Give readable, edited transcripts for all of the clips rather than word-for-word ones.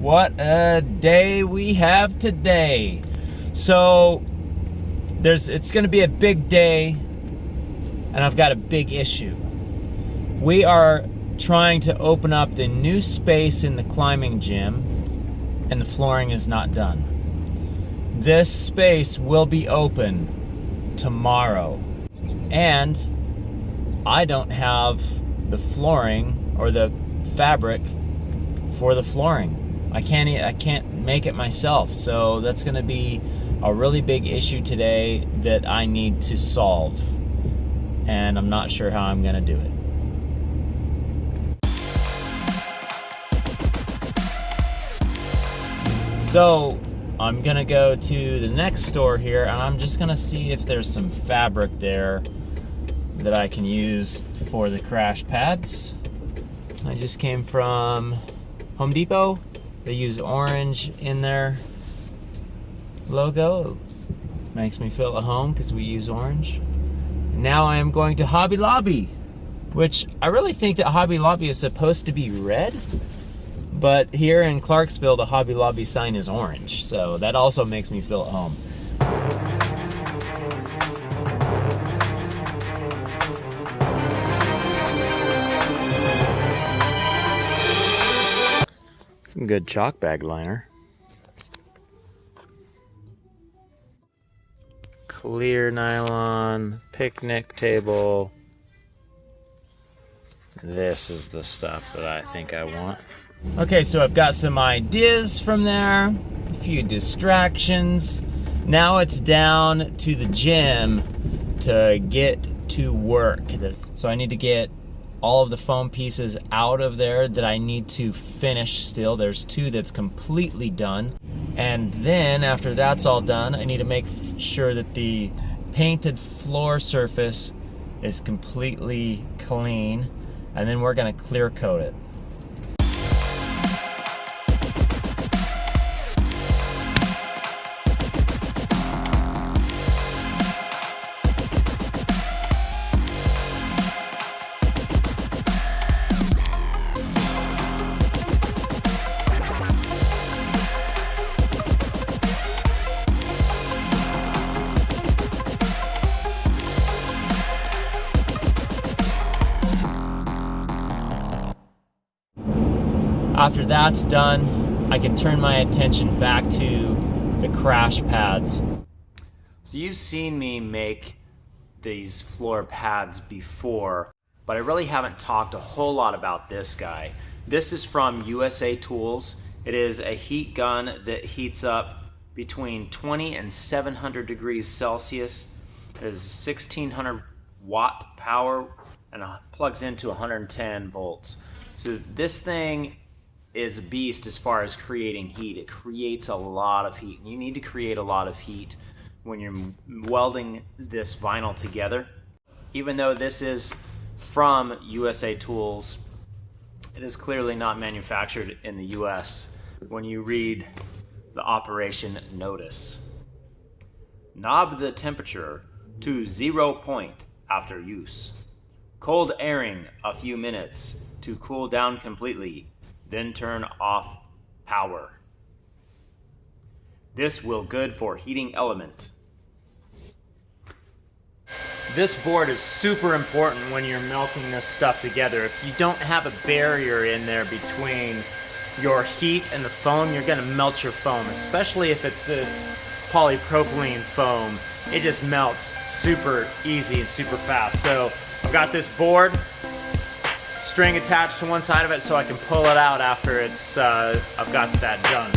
What a day we have today. So it's going to be a big day, and I've got a big issue. We are trying to open up the new space in the climbing gym, and the flooring is not done. This space will be open tomorrow, and I don't have the flooring or the fabric for the flooring. I can't make it myself, so that's going to be a really big issue today that I need to solve, and I'm not sure how I'm going to do it. So I'm gonna go to the next store here, and I'm just gonna see if there's some fabric there that I can use for the crash pads. I just came from Home Depot. They use orange in their logo. Makes me feel at home because we use orange. Now I am going to Hobby Lobby, which I really think that Hobby Lobby is supposed to be red, but here in Clarksville the Hobby Lobby sign is orange, so that also makes me feel at home. Some good chalk bag liner. Clear nylon, picnic table. This is the stuff that I think I want. Okay, so I've got some ideas from there, a few distractions. Now it's down to the gym to get to work. So I need to get all of the foam pieces out of there that I need to finish still. There's two that's completely done. And then after that's all done, I need to make sure that the painted floor surface is completely clean. And then we're gonna clear coat it. After that's done, I can turn my attention back to the crash pads. So you've seen me make these floor pads before, but I really haven't talked a whole lot about this guy. This is from USA Tools. It is a heat gun that heats up between 20 and 700 degrees Celsius. It is 1600 watt power and plugs into 110 volts. So this thing is a beast as far as creating heat. It creates a lot of heat, and you need to create a lot of heat when you're welding this vinyl together. Even though this is from USA Tools, it is clearly not manufactured in the US when you read the operation notice. Knob the temperature to 0 point after use. Cold airing a few minutes to cool down completely. Then turn off power. This will good for heating element. This board is super important when you're melting this stuff together. If you don't have a barrier in there between your heat and the foam, you're gonna melt your foam, especially if it's this polypropylene foam. It just melts super easy and super fast. So I've got this board, string attached to one side of it so I can pull it out after it's I've got that done.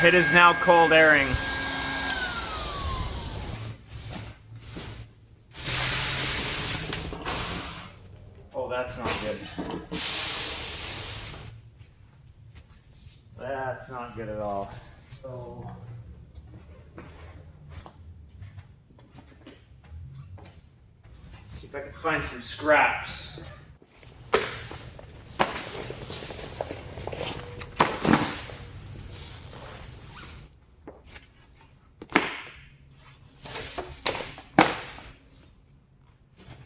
It is now cold airing. Oh, that's not good. That's not good at all. So, see if I can find some scraps.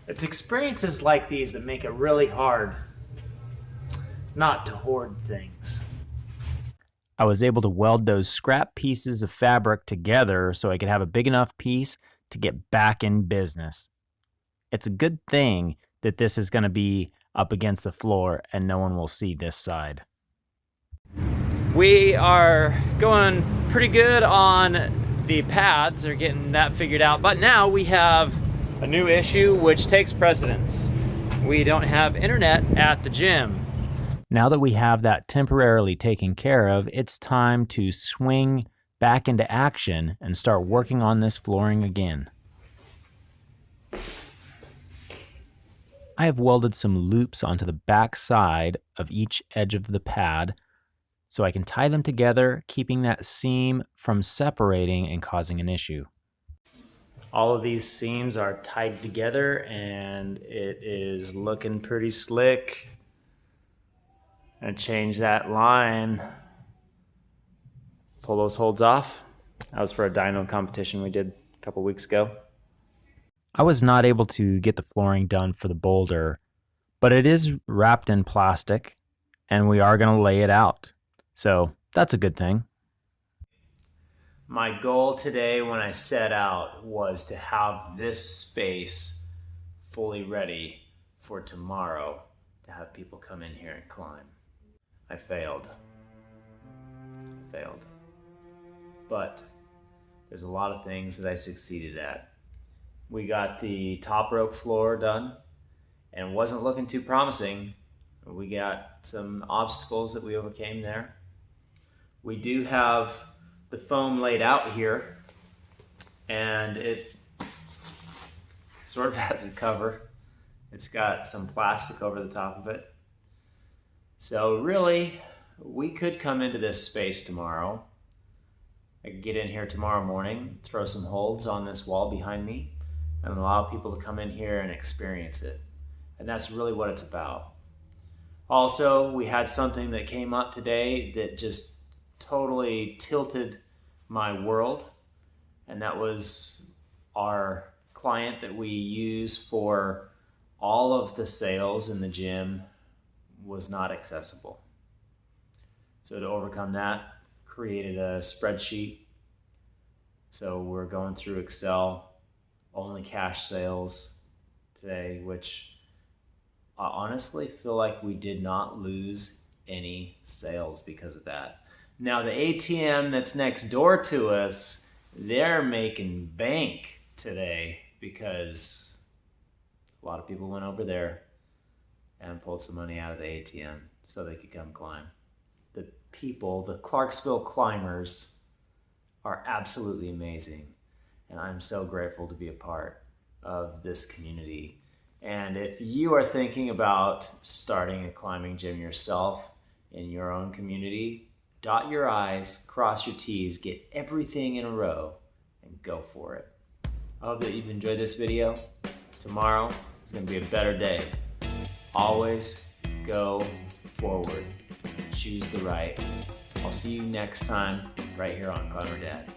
It's experiences like these that make it really hard not to hoard things. I was able to weld those scrap pieces of fabric together so I could have a big enough piece to get back in business. It's a good thing that this is going to be up against the floor and no one will see this side. We are going pretty good on the pads, or getting that figured out, but now we have a new issue which takes precedence. We don't have internet at the gym. Now that we have that temporarily taken care of, it's time to swing back into action and start working on this flooring again. I have welded some loops onto the back side of each edge of the pad so I can tie them together, keeping that seam from separating and causing an issue. All of these seams are tied together and it is looking pretty slick. And change that line. Pull those holds off. That was for a dyno competition we did a couple weeks ago. I was not able to get the flooring done for the boulder, but it is wrapped in plastic and we are going to lay it out. So that's a good thing. My goal today when I set out was to have this space fully ready for tomorrow to have people come in here and climb. I failed. But there's a lot of things that I succeeded at. We got the top rope floor done and it wasn't looking too promising. We got some obstacles that we overcame there. We do have the foam laid out here and it sort of has a cover. It's got some plastic over the top of it. So really, we could come into this space tomorrow. I could get in here tomorrow morning, throw some holds on this wall behind me, and allow people to come in here and experience it. And that's really what it's about. Also, we had something that came up today that just totally tilted my world, and that was our client that we use for all of the sales in the gym was not accessible. So to overcome that, created a spreadsheet. So we're going through Excel, only cash sales today, which I honestly feel like we did not lose any sales because of that. Now the ATM that's next door to us, they're making bank today because a lot of people went over there and pulled some money out of the ATM so they could come climb. The people, the Clarksville climbers, are absolutely amazing. And I'm so grateful to be a part of this community. And if you are thinking about starting a climbing gym yourself in your own community, dot your I's, cross your T's, get everything in a row, and go for it. I hope that you've enjoyed this video. Tomorrow is going to be a better day. Always go forward. Choose the right. I'll see you next time right here on Climber Dad.